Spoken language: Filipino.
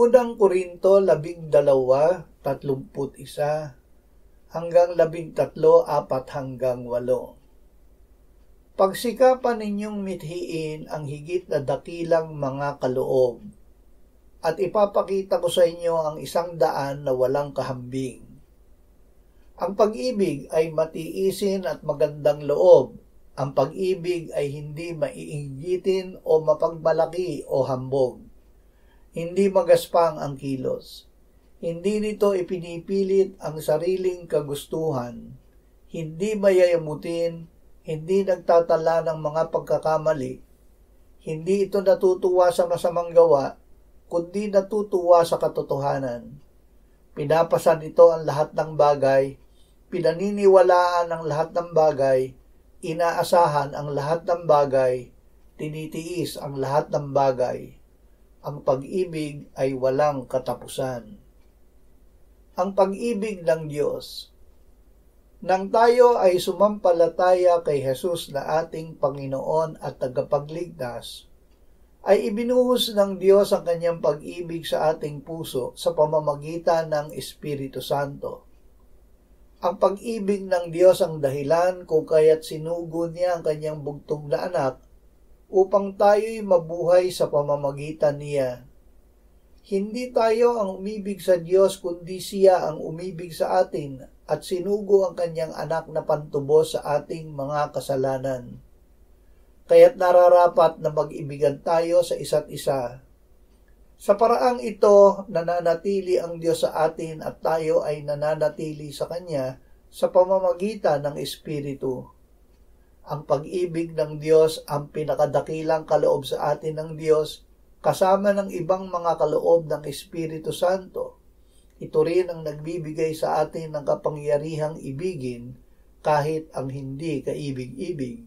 Unang Korinto 12:31 hanggang 13:4-8. Pagsikapan ninyong mithiin ang higit na dakilang mga kaloob, at ipapakita ko sa inyo ang 100 na walang kahambing. Ang pag-ibig ay matiisin at magandang loob. Ang pag-ibig ay hindi maiinggitin o mapagmalaki o hambog. Hindi magaspang ang kilos. Hindi nito ipinipilit ang sariling kagustuhan. Hindi mayayamutin. Hindi nagtatala ng mga pagkakamali. Hindi ito natutuwa sa masamang gawa, kundi natutuwa sa katotohanan. Pinapasan ito ang lahat ng bagay. Pinaniniwalaan ang lahat ng bagay. Inaasahan ang lahat ng bagay. Tinitiis ang lahat ng bagay. Ang pag-ibig ay walang katapusan. Ang pag-ibig ng Diyos. Nang tayo ay sumampalataya kay Jesus na ating Panginoon at tagapagligtas, ay ibinuhos ng Diyos ang kanyang pag-ibig sa ating puso sa pamamagitan ng Espiritu Santo. Ang pag-ibig ng Diyos ang dahilan kung kaya't sinugo niya ang kanyang bugtong na anak upang tayo'y mabuhay sa pamamagitan niya. Hindi tayo ang umibig sa Diyos, kundi siya ang umibig sa atin at sinugo ang kanyang anak na pantubos sa ating mga kasalanan. Kaya't nararapat na mag-ibigan tayo sa isa't isa. Sa paraang ito, nananatili ang Diyos sa atin at tayo ay nananatili sa Kanya sa pamamagitan ng Espiritu. Ang pag-ibig ng Diyos ang pinakadakilang kaloob sa atin ng Diyos, kasama ng ibang mga kaloob ng Espiritu Santo. Ito rin ang nagbibigay sa atin ng kapangyarihang ibigin kahit ang hindi kaibig-ibig.